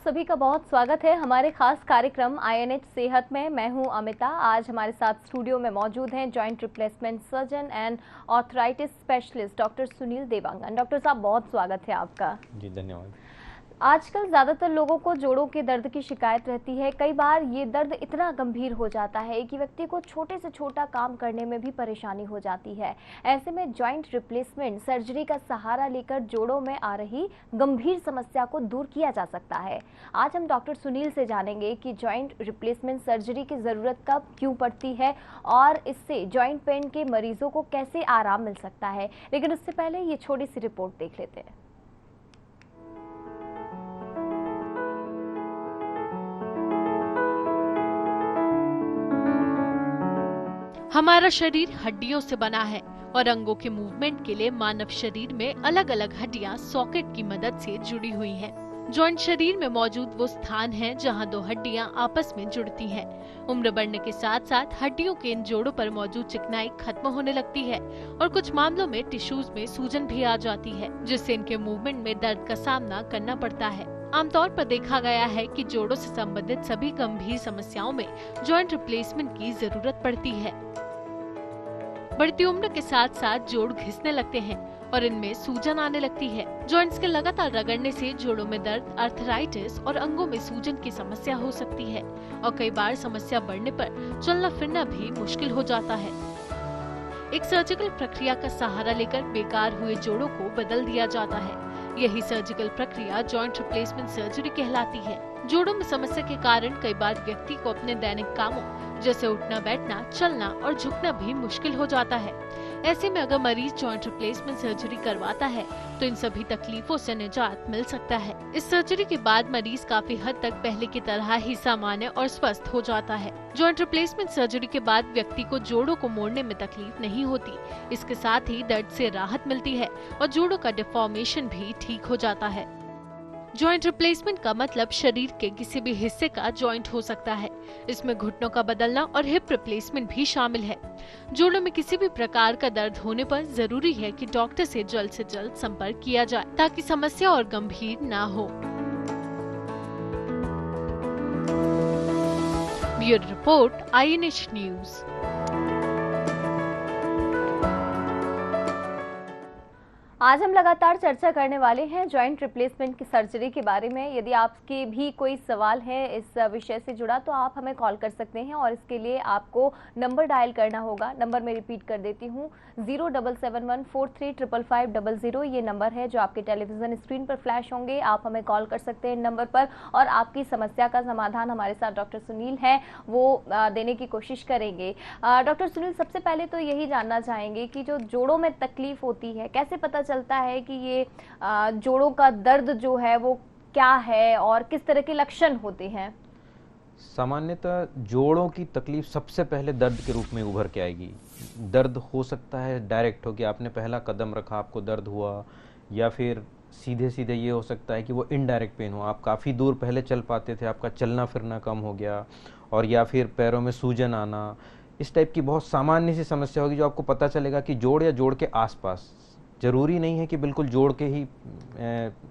सभी का बहुत स्वागत है हमारे खास कार्यक्रम INH सेहत में। मैं हूं अमिता। आज हमारे साथ स्टूडियो में मौजूद हैं joint replacement surgeon and arthritis specialist doctor Sunil Dewangan. Doctor साहब, बहुत स्वागत है आपका। जी धन्यवाद। आजकल ज़्यादातर लोगों को जोड़ों के दर्द की शिकायत रहती है। कई बार ये दर्द इतना गंभीर हो जाता है कि व्यक्ति को छोटे से छोटा काम करने में भी परेशानी हो जाती है। ऐसे में जॉइंट रिप्लेसमेंट सर्जरी का सहारा लेकर जोड़ों में आ रही गंभीर समस्या को दूर किया जा सकता है। आज हम डॉक्टर सुनील से जानेंगे कि जॉइंट रिप्लेसमेंट सर्जरी की ज़रूरत कब क्यों पड़ती है और इससे जॉइंट पेन के मरीजों को कैसे आराम मिल सकता है। लेकिन उससे पहले ये छोटी सी रिपोर्ट देख लेते हैं। हमारा शरीर हड्डियों से बना है और अंगों के मूवमेंट के लिए मानव शरीर में अलग अलग हड्डियां सॉकेट की मदद से जुड़ी हुई हैं। जॉइंट शरीर में मौजूद वो स्थान है जहां दो हड्डियां आपस में जुड़ती हैं। उम्र बढ़ने के साथ साथ हड्डियों के इन जोड़ों पर मौजूद चिकनाई खत्म होने लगती है और कुछ मामलों में टिश्यूज में सूजन भी आ जाती है, जिससे इनके मूवमेंट में दर्द का सामना करना पड़ता है। आमतौर पर देखा गया है कि जोड़ों से संबंधित सभी गंभीर समस्याओं में जॉइंट रिप्लेसमेंट की जरूरत पड़ती है। बढ़ती उम्र के साथ साथ जोड़ घिसने लगते हैं और इनमें सूजन आने लगती है। जॉइंट्स के लगातार रगड़ने से जोड़ों में दर्द, आर्थराइटिस और अंगों में सूजन की समस्या हो सकती है और कई बार समस्या बढ़ने पर चलना फिरना भी मुश्किल हो जाता है। एक सर्जिकल प्रक्रिया का सहारा लेकर बेकार हुए जोड़ों को बदल दिया जाता है। यही सर्जिकल प्रक्रिया जॉइंट रिप्लेसमेंट सर्जरी कहलाती है। जोड़ों में समस्या के कारण कई बार व्यक्ति को अपने दैनिक कामों जैसे उठना, बैठना, चलना और झुकना भी मुश्किल हो जाता है। ऐसे में अगर मरीज जॉइंट रिप्लेसमेंट सर्जरी करवाता है तो इन सभी तकलीफों से निजात मिल सकता है। इस सर्जरी के बाद मरीज काफी हद तक पहले की तरह ही सामान्य और स्वस्थ हो जाता है। जॉइंट रिप्लेसमेंट सर्जरी के बाद व्यक्ति को जोड़ों को मोड़ने में तकलीफ नहीं होती। इसके साथ ही दर्द से राहत मिलती है और जोड़ों का डिफॉर्मेशन भी ठीक हो जाता है। जॉइंट रिप्लेसमेंट का मतलब शरीर के किसी भी हिस्से का जॉइंट हो सकता है। इसमें घुटनों का बदलना और हिप रिप्लेसमेंट भी शामिल है। जोड़ों में किसी भी प्रकार का दर्द होने पर जरूरी है कि डॉक्टर से जल्द संपर्क किया जाए ताकि समस्या और गंभीर ना हो। Bureau report, INH news. आज हम लगातार चर्चा करने वाले हैं जॉइंट रिप्लेसमेंट की सर्जरी के बारे में। यदि आपके भी कोई सवाल है इस विषय से जुड़ा तो आप हमें कॉल कर सकते हैं और इसके लिए आपको नंबर डायल करना होगा। नंबर मैं रिपीट कर देती हूँ, 07714355500। ये नंबर है जो आपके टेलीविजन स्क्रीन पर फ्लैश होंगे। आप हमें कॉल कर सकते हैं इन नंबर पर और आपकी समस्या का समाधान हमारे साथ डॉक्टर सुनील हैं वो देने की कोशिश करेंगे। डॉक्टर सुनील, सबसे पहले तो यही जानना चाहेंगे कि जो जोड़ों में तकलीफ होती है, कैसे पता चलता है कि ये जोड़ों का दर्द जो है वो क्या है और किस तरह के लक्षण होते हैं? सामान्यतः जोड़ों की तकलीफ सबसे पहले दर्द के रूप में उभर के आएगी। दर्द हो सकता है डायरेक्ट हो कि आपने पहला कदम रखा आपको दर्द हुआ, या फिर सीधे सीधे ये हो सकता है कि वो इनडायरेक्ट पेन हो। आप काफ़ी दूर पहले चल पाते थे, आपका चलना फिरना कम हो गया, और या फिर पैरों में सूजन आना। इस टाइप की बहुत सामान्य सी समस्या होगी जो आपको पता चलेगा कि जोड़ या जोड़ के आसपास। ज़रूरी नहीं है कि बिल्कुल जोड़ के ही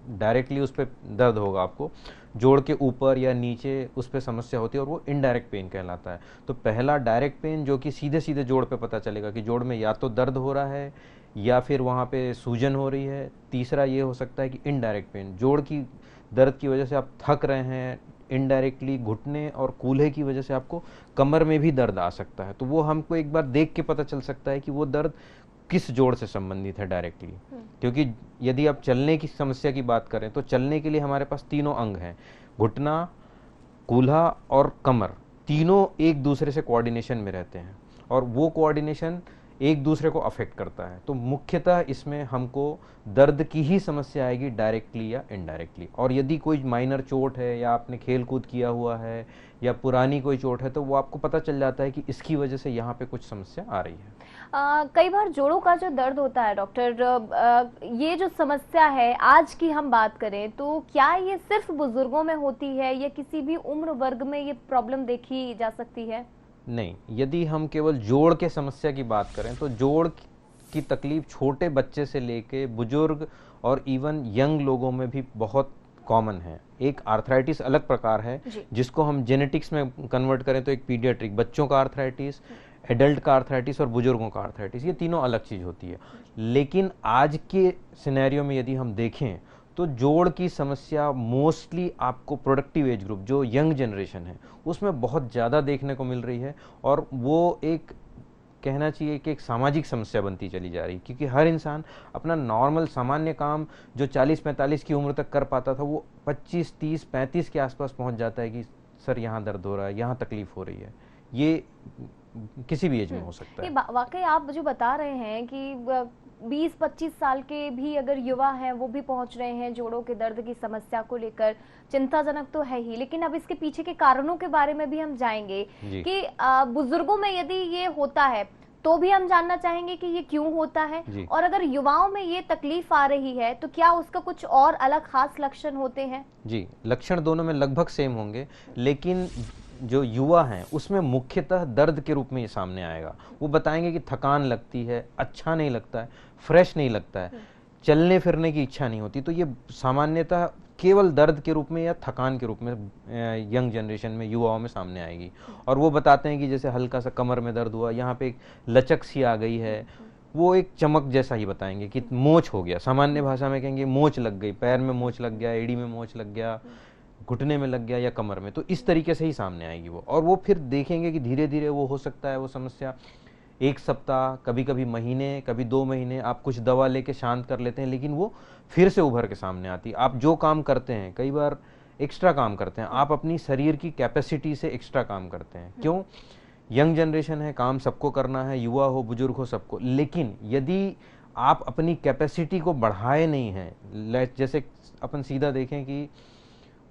डायरेक्टली उस पर दर्द होगा। आपको जोड़ के ऊपर या नीचे उस पर समस्या होती है और वो इनडायरेक्ट पेन कहलाता है। तो पहला डायरेक्ट पेन जो कि सीधे सीधे जोड़ पे पता चलेगा कि जोड़ में या तो दर्द हो रहा है या फिर वहाँ पे सूजन हो रही है। तीसरा ये हो सकता है कि इनडायरेक्ट पेन, जोड़ की दर्द की वजह से आप थक रहे हैं, इनडायरेक्टली घुटने और कूल्हे की वजह से आपको कमर में भी दर्द आ सकता है। तो वो हमको एक बार देख के पता चल सकता है कि वो दर्द किस जोड़ से संबंधित है डायरेक्टली। क्योंकि यदि आप चलने की समस्या की बात करें तो चलने के लिए हमारे पास तीनों अंग हैं, घुटना, कूल्हा और कमर। तीनों एक दूसरे से कोऑर्डिनेशन में रहते हैं और वो कोऑर्डिनेशन एक दूसरे को अफेक्ट करता है। तो मुख्यतः इसमें हमको दर्द की ही समस्या आएगी, डायरेक्टली या इनडायरेक्टली। और यदि कोई माइनर चोट है या आपने खेल कूद किया हुआ है या पुरानी कोई चोट है तो वो आपको पता चल जाता है कि इसकी वजह से यहाँ पे कुछ समस्या आ रही है। कई बार जोड़ों का जो दर्द होता है डॉक्टर, ये जो समस्या है आज की हम बात करें तो क्या ये सिर्फ बुजुर्गों में होती है या किसी भी उम्र वर्ग में ये प्रॉब्लम देखी जा सकती है? नहीं, यदि हम केवल जोड़ के समस्या की बात करें तो जोड़ की तकलीफ छोटे बच्चे से लेके बुजुर्ग और इवन यंग लोगों में भी बहुत कॉमन है। एक आर्थराइटिस अलग प्रकार है जिसको हम जेनेटिक्स में कन्वर्ट करें तो एक पीडियाट्रिक, बच्चों का आर्थराइटिस, एडल्ट का आर्थराइटिस और बुजुर्गों का आर्थराइटिस, ये तीनों अलग चीज होती है। लेकिन आज के सिनेरियो में यदि हम देखें तो जोड़ की समस्या मोस्टली आपको प्रोडक्टिव एज ग्रुप, जो यंग जनरेशन है, उसमें बहुत ज़्यादा देखने को मिल रही है। और वो एक कहना चाहिए कि एक सामाजिक समस्या बनती चली जा रही है, क्योंकि हर इंसान अपना नॉर्मल सामान्य काम जो 40-45 की उम्र तक कर पाता था, वो 25, 30, 35 के आसपास पहुंच जाता है कि सर यहाँ दर्द हो रहा है, यहाँ तकलीफ हो रही है। ये किसी भी एज में हो सकता है। वाकई आप जो बता रहे हैं कि 20-25 साल के भी अगर युवा हैं वो भी पहुंच रहे हैं जोड़ों के दर्द की समस्या को लेकर, चिंताजनक तो है ही। लेकिन अब इसके पीछे के कारणों के बारे में भी हम जाएंगे कि बुजुर्गों में यदि ये होता है तो भी हम जानना चाहेंगे कि ये क्यों होता है, और अगर युवाओं में ये तकलीफ आ रही है तो क्या उसका कुछ और अलग खास लक्षण होते हैं? जी, लक्षण दोनों में लगभग सेम होंगे, लेकिन जो युवा हैं उसमें मुख्यतः दर्द के रूप में ये सामने आएगा। वो बताएंगे कि थकान लगती है, अच्छा नहीं लगता है, फ्रेश नहीं लगता है, चलने फिरने की इच्छा नहीं होती। तो ये सामान्यतः केवल दर्द के रूप में या थकान के रूप में यंग जनरेशन में, युवाओं में सामने आएगी। और वो बताते हैं कि जैसे हल्का सा कमर में दर्द हुआ, यहाँ पे एक लचक सी आ गई है, वो एक चमक जैसा ही बताएंगे कि मोच हो गया, सामान्य भाषा में कहेंगे मोच लग गई, पैर में मोच लग गया, एड़ी में मोच लग गया, घुटने में लग गया या कमर में। तो इस तरीके से ही सामने आएगी वो। और वो फिर देखेंगे कि धीरे धीरे वो हो सकता है वो समस्या 1 सप्ताह, कभी कभी महीने, कभी 2 महीने आप कुछ दवा लेके शांत कर लेते हैं, लेकिन वो फिर से उभर के सामने आती है। आप जो काम करते हैं, कई बार एक्स्ट्रा काम करते हैं, आप अपनी शरीर की कैपेसिटी से एक्स्ट्रा काम करते हैं। क्यों? यंग जनरेशन है, काम सबको करना है, युवा हो बुजुर्ग हो सबको। लेकिन यदि आप अपनी कैपेसिटी को बढ़ाए नहीं हैं, जैसे अपन सीधा देखें कि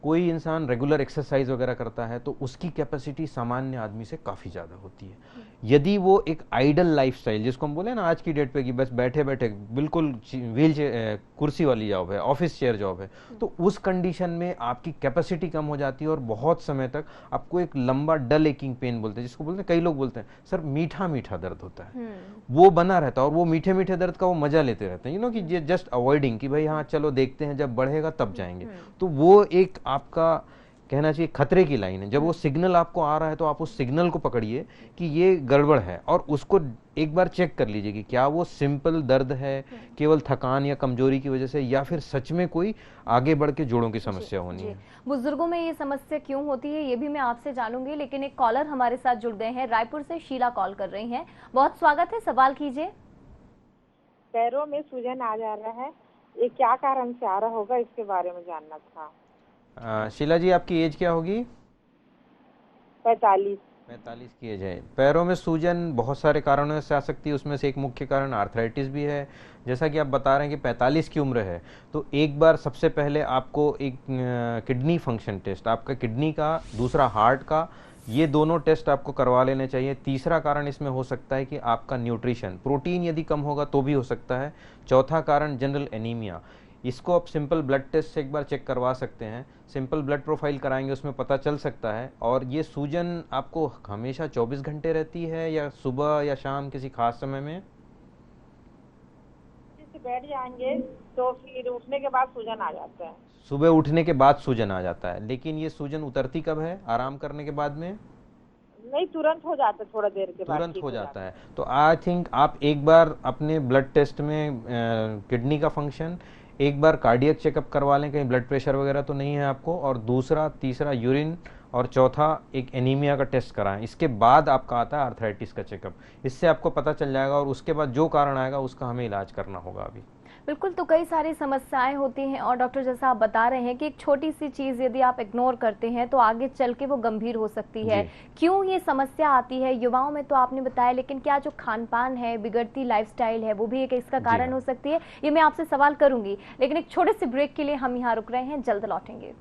कोई इंसान रेगुलर एक्सरसाइज वगैरह करता है तो उसकी कैपेसिटी सामान्य आदमी से काफ़ी ज़्यादा होती है। यदि वो एक आइडल लाइफस्टाइल, जिसको हम बोले ना आज की डेट पे कि बस बैठे बैठे बिल्कुल व्हील चेयर, कुर्सी वाली जॉब है, ऑफिस चेयर जॉब है, तो उस कंडीशन में आपकी कैपेसिटी कम हो जाती है और बहुत समय तक आपको एक लंबा डल एकिंग पेन बोलते हैं, जिसको बोलते हैं, कई लोग बोलते हैं सर मीठा मीठा दर्द होता है, वो बना रहता है। और वो मीठे मीठे दर्द का वो मजा लेते रहते हैं, कि ये जस्ट अवॉइडिंग कि भाई हाँ चलो देखते हैं, जब बढ़ेगा तब जाएंगे। तो वो एक आपका कहना चाहिए खतरे की लाइन है। जब वो सिग्नल आपको आ रहा है तो आप उस सिग्नल को पकड़िए कि ये गड़बड़ है, और उसको एक बार चेक कर लीजिए कि क्या वो सिंपल दर्द है, केवल थकान या कमजोरी की वजह से, या फिर सच में कोई आगे बढ़ के जोड़ों की समस्या होनी है। बुजुर्गों में ये समस्या क्यों होती है ये भी मैं आपसे जानूंगी, लेकिन एक कॉलर हमारे साथ जुड़ गए हैं। रायपुर से शीला कॉल कर रही हैं। बहुत स्वागत है, सवाल कीजिए। पैरों में सूजन आ जा रहा है, ये क्या कारण से आ रहा होगा, इसके बारे में जानना था। शीला जी, आपकी एज क्या होगी? 45 की एज है। पैरों में सूजन बहुत सारे कारणों से आ सकती है, उसमें से एक मुख्य कारण आर्थराइटिस भी है। जैसा कि आप बता रहे हैं कि 45 की उम्र है, तो एक बार सबसे पहले आपको एक किडनी फंक्शन टेस्ट, आपका किडनी का, दूसरा हार्ट का, ये दोनों टेस्ट आपको करवा लेने चाहिए। तीसरा कारण इसमें हो सकता है कि आपका न्यूट्रिशन, प्रोटीन यदि कम होगा तो भी हो सकता है। चौथा कारण जनरल एनीमिया, इसको आप सिंपल ब्लड टेस्ट से एक बार चेक करवा सकते हैं। सिंपल ब्लड प्रोफाइल कराएंगे, उसमें पता चल सकता है। और ये सूजन आपको हमेशा 24 घंटे रहती है या सुबह या शाम किसी खास समय में? बैठ जाएंगे तो फिर उठने के बाद सूजन आ जाता है। सुबह उठने के बाद सूजन आ जाता है, लेकिन ये सूजन उतरती कब है? आराम करने के बाद में? नहीं, तुरंत हो जाता है, थोड़ा देर के बाद तुरंत हो जाता है। तो आई थिंक आप एक बार अपने ब्लड टेस्ट में किडनी का फंक्शन, एक बार कार्डियक चेकअप करवा लें, कहीं ब्लड प्रेशर वगैरह तो नहीं है आपको, और दूसरा, तीसरा यूरिन, और चौथा एक एनीमिया का टेस्ट कराएं। इसके बाद आपका आता है आर्थराइटिस का चेकअप। इससे आपको पता चल जाएगा और उसके बाद जो कारण आएगा उसका हमें इलाज करना होगा। अभी बिल्कुल, तो कई सारी समस्याएं होती हैं, और डॉक्टर जैसा आप बता रहे हैं कि एक छोटी सी चीज़ यदि आप इग्नोर करते हैं तो आगे चल के वो गंभीर हो सकती है। क्यों ये समस्या आती है युवाओं में तो आपने बताया, लेकिन क्या जो खान पान है, बिगड़ती लाइफस्टाइल है, वो भी एक इसका कारण हो सकती है? ये मैं आपसे सवाल करूंगी, लेकिन एक छोटे से ब्रेक के लिए हम यहाँ रुक रहे हैं, जल्द लौटेंगे।